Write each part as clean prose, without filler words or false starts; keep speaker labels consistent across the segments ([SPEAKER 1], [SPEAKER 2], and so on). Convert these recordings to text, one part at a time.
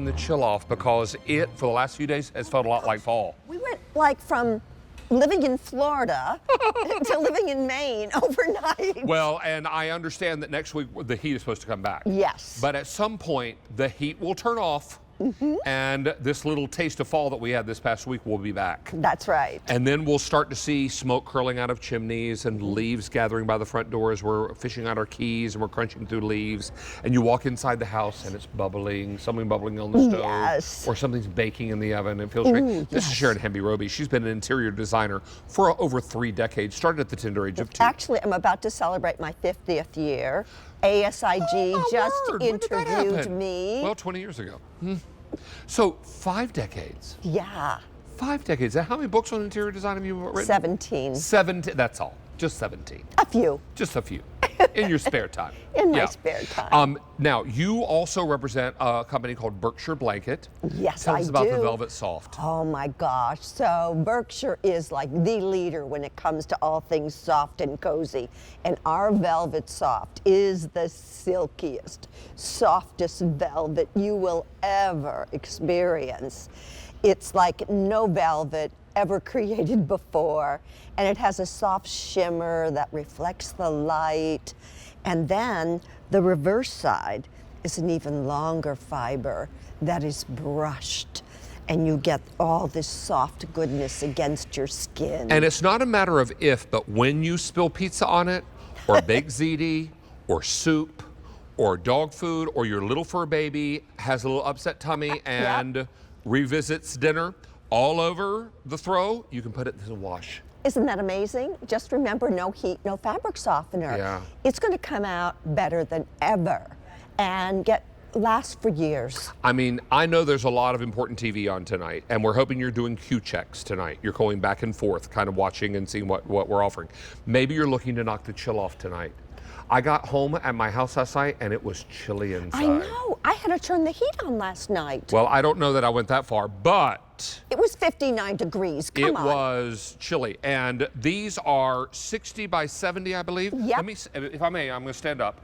[SPEAKER 1] the chill off because it, for the last few days, has felt a lot like fall.
[SPEAKER 2] We went like from living in Florida to living in Maine overnight.
[SPEAKER 1] Well, and I understand that next week the heat is supposed to come back.
[SPEAKER 2] Yes.
[SPEAKER 1] But at some point, the heat will turn off. And this little taste of fall that we had this past week will be back.
[SPEAKER 2] That's right.
[SPEAKER 1] And then we'll start to see smoke curling out of chimneys and leaves gathering by the front door as we're fishing out our keys and we're crunching through leaves. And you walk inside the house and it's bubbling, something bubbling on the stove.
[SPEAKER 2] Yes.
[SPEAKER 1] Or something's baking in the oven. It feels great. This is Sharon Hemby-Roby. She's been an interior designer for over 3 decades, started at the tender age of 2.
[SPEAKER 2] Actually, I'm about to celebrate my 50th year. ASIG just interviewed me.
[SPEAKER 1] Well, 20 years ago. So 5 decades.
[SPEAKER 2] Yeah.
[SPEAKER 1] 5 decades. How many books on interior design have you written?
[SPEAKER 2] 17.
[SPEAKER 1] 17. That's all. Just 17.
[SPEAKER 2] A few.
[SPEAKER 1] Just a few. In your spare time.
[SPEAKER 2] In my spare time.
[SPEAKER 1] Now, you also represent a company called Berkshire Blanket.
[SPEAKER 2] Yes,
[SPEAKER 1] Tell
[SPEAKER 2] I
[SPEAKER 1] us about
[SPEAKER 2] do.
[SPEAKER 1] the Velvetsoft.
[SPEAKER 2] Oh my gosh. So Berkshire is like the leader when it comes to all things soft and cozy. And our Velvetsoft is the silkiest, softest velvet you will ever experience. It's like no velvet ever created before, and it has a soft shimmer that reflects the light. And then the reverse side is an even longer fiber that is brushed, and you get all this soft goodness against your skin.
[SPEAKER 1] And it's not a matter of if, but when you spill pizza on it, or baked ziti, or soup, or dog food, or your little fur baby has a little upset tummy and revisits dinner, all over the throw, you can put it in the wash.
[SPEAKER 2] Isn't that amazing? Just remember, no heat, no fabric softener.
[SPEAKER 1] Yeah.
[SPEAKER 2] It's going to come out better than ever and last for years.
[SPEAKER 1] I mean, I know there's a lot of important TV on tonight, and we're hoping you're doing Q checks tonight. You're going back and forth, kind of watching and seeing what we're offering. Maybe you're looking to knock the chill off tonight. I got home at my house last night, and it was chilly inside.
[SPEAKER 2] I know. I had to turn the heat on last night.
[SPEAKER 1] Well, I don't know that I went that far, but
[SPEAKER 2] it was 59 degrees. Come on.
[SPEAKER 1] It was chilly. And these are 60 by 70, I believe.
[SPEAKER 2] Yep.
[SPEAKER 1] Let me, if I may, I'm going to stand up,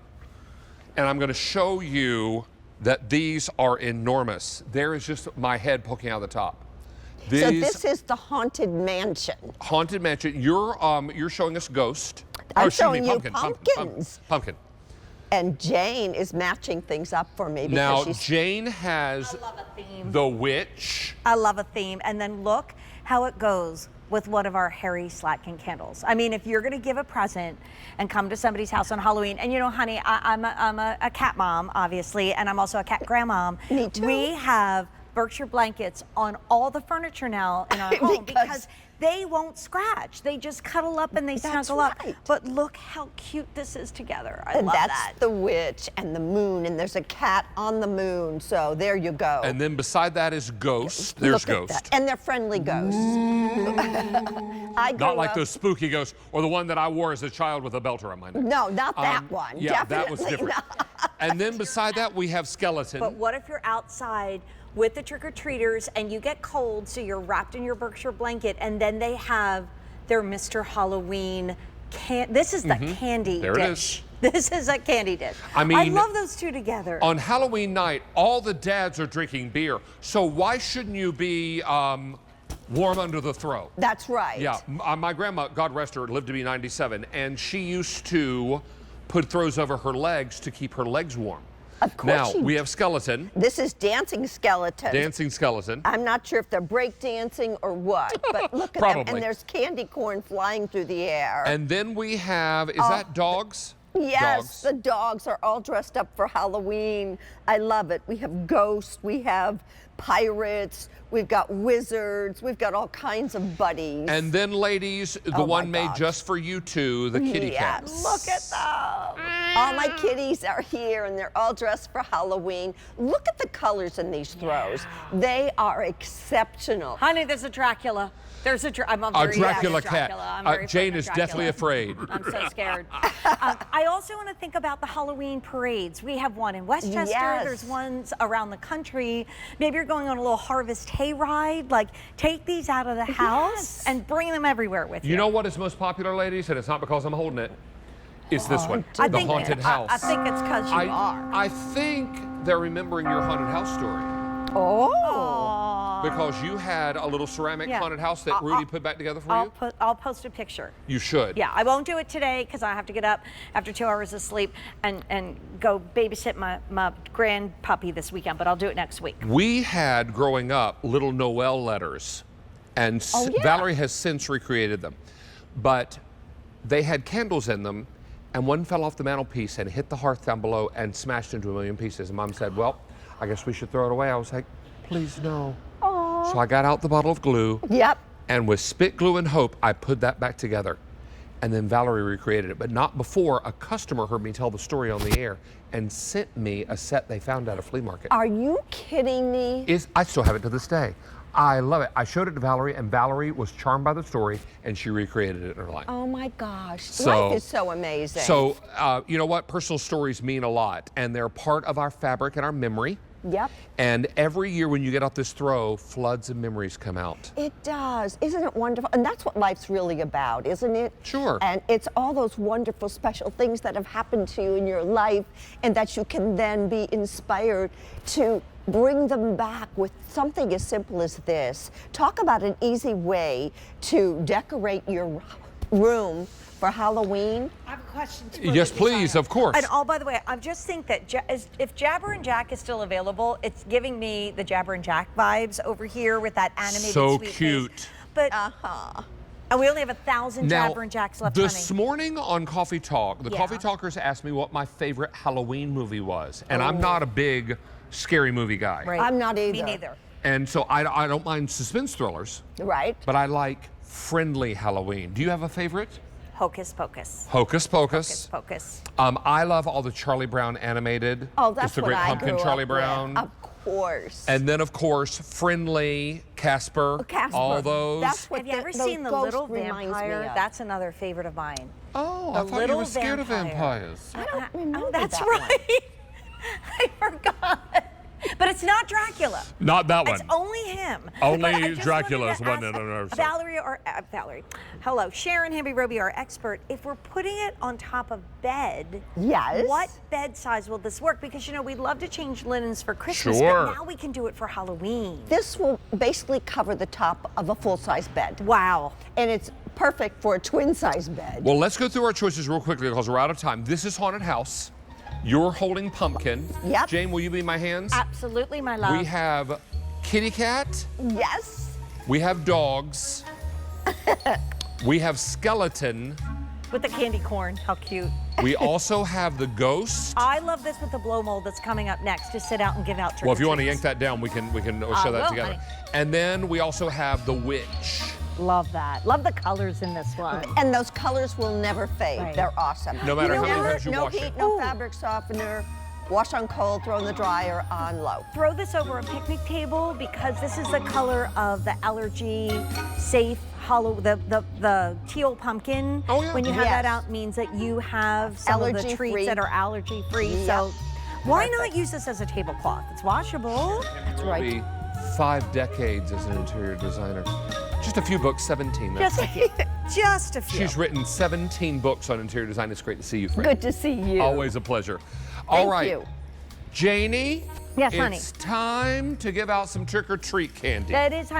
[SPEAKER 1] and I'm going to show you that these are enormous. There is just my head poking out the top.
[SPEAKER 2] So this is the Haunted Mansion.
[SPEAKER 1] Haunted Mansion. You're showing us Ghost.
[SPEAKER 2] I'm showing you pumpkins.
[SPEAKER 1] Pumpkin.
[SPEAKER 2] And Jane is matching things up for me.
[SPEAKER 1] Now, Jane has the witch.
[SPEAKER 3] I love a theme. And then look how it goes with one of our Harry Slatkin candles. I mean, if you're going to give a present and come to somebody's house on Halloween, and you know, honey, I'm a cat mom, obviously, and I'm also a cat grandmom.
[SPEAKER 2] Me too.
[SPEAKER 3] We have Berkshire blankets on all the furniture now in our home because they won't scratch. They just cuddle up and they snuggle up. But look how cute this is together. I love that.
[SPEAKER 2] That's the witch and the moon, and there's a cat on the moon. So there you go.
[SPEAKER 1] And then beside that is Ghost. There's Ghost.
[SPEAKER 2] And they're friendly ghosts.
[SPEAKER 1] Not like those spooky ghosts, or the one that I wore as a child with a belter on my neck.
[SPEAKER 2] No, not that one.
[SPEAKER 1] Yeah,
[SPEAKER 2] Definitely
[SPEAKER 1] that was different. And then beside that we have Skeleton.
[SPEAKER 3] But what if you're outside with the trick-or-treaters and you get cold, so you're wrapped in your Berkshire blanket, and then they have their Mr. Halloween this is the candy
[SPEAKER 1] there
[SPEAKER 3] dish.
[SPEAKER 1] It is.
[SPEAKER 3] This is a candy dish.
[SPEAKER 1] I mean,
[SPEAKER 3] I love those two together.
[SPEAKER 1] On Halloween night, all the dads are drinking beer, so why shouldn't you be warm under the throw?
[SPEAKER 2] That's right.
[SPEAKER 1] Yeah, my grandma, God rest her, lived to be 97, and she used to put throws over her legs to keep her legs warm.
[SPEAKER 2] Of course.
[SPEAKER 1] Now, we have Skeleton.
[SPEAKER 2] This is Dancing Skeleton.
[SPEAKER 1] Dancing Skeleton.
[SPEAKER 2] I'm not sure if they're break dancing or what, but look at them. And there's candy corn flying through the air.
[SPEAKER 1] And then we have, is that dogs?
[SPEAKER 2] Yes, the dogs are all dressed up for Halloween. I love it. We have ghosts, we have pirates, we've got wizards, we've got all kinds of buddies.
[SPEAKER 1] And then, ladies, the one made just for you two, the kitty cats.
[SPEAKER 2] Look at them. All my kitties are here, and they're all dressed for Halloween. Look at the colors in these throws. They are exceptional.
[SPEAKER 3] Honey, there's a Dracula. There's a
[SPEAKER 1] Dracula cat. Jane is deathly afraid.
[SPEAKER 3] I'm so scared. I also want to think about the Halloween parades. We have one in Westchester.
[SPEAKER 2] Yes.
[SPEAKER 3] There's ones around the country. Maybe you're going on a little harvest hayride. Like, take these out of the house and bring them everywhere with you.
[SPEAKER 1] You know what is most popular, ladies? And it's not because I'm holding it. It's this one, the haunted house.
[SPEAKER 3] I think it's because you are.
[SPEAKER 1] I think they're remembering your haunted house story. because you had a little ceramic
[SPEAKER 3] Yeah.
[SPEAKER 1] haunted house that Rudy put back together for you?
[SPEAKER 3] I'll post a picture.
[SPEAKER 1] You should.
[SPEAKER 3] Yeah, I won't do it today because I have to get up after 2 hours of sleep and go babysit my grand puppy this weekend, but I'll do it next week.
[SPEAKER 1] We had, growing up, little Noel letters, and
[SPEAKER 2] yeah.
[SPEAKER 1] Valerie has since recreated them. But they had candles in them, and one fell off the mantelpiece and hit the hearth down below and smashed into a million pieces. And Mom said, well, I guess we should throw it away. I was like, please no.
[SPEAKER 2] Aww.
[SPEAKER 1] So I got out the bottle of glue.
[SPEAKER 2] Yep.
[SPEAKER 1] And with spit glue and hope, I put that back together. And then Valerie recreated it, but not before a customer heard me tell the story on the air and sent me a set they found at a flea market.
[SPEAKER 2] Are you kidding me?
[SPEAKER 1] I still have it to this day. I love it. I showed it to Valerie, and Valerie was charmed by the story, and she recreated it in her life.
[SPEAKER 2] Oh my gosh,
[SPEAKER 1] So-
[SPEAKER 2] life is so amazing.
[SPEAKER 1] So, you know what? Personal stories mean a lot, and they're part of our fabric and our memory.
[SPEAKER 2] Yep.
[SPEAKER 1] And every year when you get out this throw, floods of memories come out.
[SPEAKER 2] It does. Isn't it wonderful? And that's what life's really about, isn't it?
[SPEAKER 1] Sure.
[SPEAKER 2] And it's all those wonderful, special things that have happened to you in your life and that you can then be inspired to bring them back with something as simple as this. Talk about an easy way to decorate your room for Halloween.
[SPEAKER 3] I have a question.
[SPEAKER 1] Yes, please, of course.
[SPEAKER 3] And by the way, I just think that if Jabber and Jack is still available, it's giving me the Jabber and Jack vibes over here with that animated
[SPEAKER 1] So
[SPEAKER 3] sweet face.
[SPEAKER 1] cute.
[SPEAKER 3] But and we only have 1,000
[SPEAKER 1] Now,
[SPEAKER 3] Jabber and Jacks left,
[SPEAKER 1] this
[SPEAKER 3] honey.
[SPEAKER 1] morning on Coffee Talk, the
[SPEAKER 3] Yeah.
[SPEAKER 1] Coffee Talkers asked me what my favorite Halloween movie was. And I'm not a big scary movie guy.
[SPEAKER 3] Right.
[SPEAKER 2] I'm not either.
[SPEAKER 3] Me neither.
[SPEAKER 1] And so I don't mind suspense thrillers,
[SPEAKER 2] Right?
[SPEAKER 1] but I like friendly Halloween. Do you have a favorite?
[SPEAKER 3] Hocus Pocus.
[SPEAKER 1] Hocus Pocus.
[SPEAKER 3] Hocus Pocus.
[SPEAKER 1] I love all the Charlie Brown animated.
[SPEAKER 2] Oh, that's
[SPEAKER 1] It's the
[SPEAKER 2] what
[SPEAKER 1] Great
[SPEAKER 2] I
[SPEAKER 1] Pumpkin,
[SPEAKER 2] grew
[SPEAKER 1] Charlie
[SPEAKER 2] up
[SPEAKER 1] Brown.
[SPEAKER 2] with. Of course.
[SPEAKER 1] And then, of course, friendly Casper.
[SPEAKER 2] Casper.
[SPEAKER 1] All those.
[SPEAKER 2] That's what
[SPEAKER 3] Have you ever
[SPEAKER 2] the
[SPEAKER 3] seen The
[SPEAKER 2] ghost
[SPEAKER 3] Little
[SPEAKER 2] reminds me
[SPEAKER 3] Vampire?
[SPEAKER 2] of.
[SPEAKER 3] That's another favorite of mine.
[SPEAKER 1] Oh,
[SPEAKER 3] The
[SPEAKER 1] I thought you
[SPEAKER 3] Little
[SPEAKER 1] were scared of
[SPEAKER 3] Vampire.
[SPEAKER 1] vampires.
[SPEAKER 2] I don't remember
[SPEAKER 3] Oh, that's
[SPEAKER 2] that one.
[SPEAKER 3] right. I forgot. But it's not Dracula.
[SPEAKER 1] Not that one.
[SPEAKER 3] It's only him.
[SPEAKER 1] Only
[SPEAKER 3] But I just
[SPEAKER 1] Dracula's
[SPEAKER 3] wanted
[SPEAKER 1] one.
[SPEAKER 3] to
[SPEAKER 1] No,
[SPEAKER 3] ask
[SPEAKER 1] sorry.
[SPEAKER 3] Valerie. Hello, Sharon Hamby-Roby, our expert. If we're putting it on top of bed,
[SPEAKER 2] Yes.
[SPEAKER 3] what bed size will this work? Because we'd love to change linens for Christmas,
[SPEAKER 1] Sure.
[SPEAKER 3] but now we can do it for Halloween.
[SPEAKER 2] This will basically cover the top of a full-size bed.
[SPEAKER 3] Wow.
[SPEAKER 2] And it's perfect for a twin-size bed.
[SPEAKER 1] Well, let's go through our choices real quickly because we're out of time. This is Haunted House. You're holding pumpkin.
[SPEAKER 2] Yep.
[SPEAKER 1] Jane, will you be my hands?
[SPEAKER 3] Absolutely, my love.
[SPEAKER 1] We have kitty cat.
[SPEAKER 2] Yes.
[SPEAKER 1] We have dogs. We have skeleton.
[SPEAKER 3] With the candy corn. How cute.
[SPEAKER 1] We also have the ghost.
[SPEAKER 3] I love this with the blow mold that's coming up next to sit out and give out trick
[SPEAKER 1] Well, if you want to
[SPEAKER 3] or treats.
[SPEAKER 1] yank that down, we can show that
[SPEAKER 3] will,
[SPEAKER 1] together.
[SPEAKER 3] honey.
[SPEAKER 1] And then we also have the witch.
[SPEAKER 3] Love that. Love the colors in this one.
[SPEAKER 2] And those colors will never fade.
[SPEAKER 3] Right.
[SPEAKER 2] They're awesome.
[SPEAKER 1] No matter how many
[SPEAKER 2] Remember,
[SPEAKER 1] times you
[SPEAKER 2] no
[SPEAKER 1] wash
[SPEAKER 2] heat,
[SPEAKER 1] it.
[SPEAKER 2] no
[SPEAKER 3] Ooh.
[SPEAKER 2] fabric softener. Wash on cold, throw in the dryer on low.
[SPEAKER 3] Throw this over a picnic table because this is the color of the allergy safe the teal pumpkin.
[SPEAKER 1] Oh, yeah.
[SPEAKER 3] When you have that
[SPEAKER 2] Yes.
[SPEAKER 3] out means that you have some of the
[SPEAKER 2] Allergy
[SPEAKER 3] treats
[SPEAKER 2] free.
[SPEAKER 3] that are allergy free.
[SPEAKER 2] Yep.
[SPEAKER 3] So why
[SPEAKER 2] Perfect.
[SPEAKER 3] not use this as a tablecloth? It's washable.
[SPEAKER 2] That's right.
[SPEAKER 1] Be 5 decades as an interior designer. Just a few books, 17.
[SPEAKER 3] Just a few. Just a few.
[SPEAKER 1] She's written 17 books on interior design. It's great to see you, friend.
[SPEAKER 2] Good to see you.
[SPEAKER 1] Always a pleasure. All
[SPEAKER 2] Thank
[SPEAKER 1] right.
[SPEAKER 2] you.
[SPEAKER 1] Janie,
[SPEAKER 3] Yes, honey.
[SPEAKER 1] it's time to give out some trick-or-treat candy.
[SPEAKER 3] That is, honey.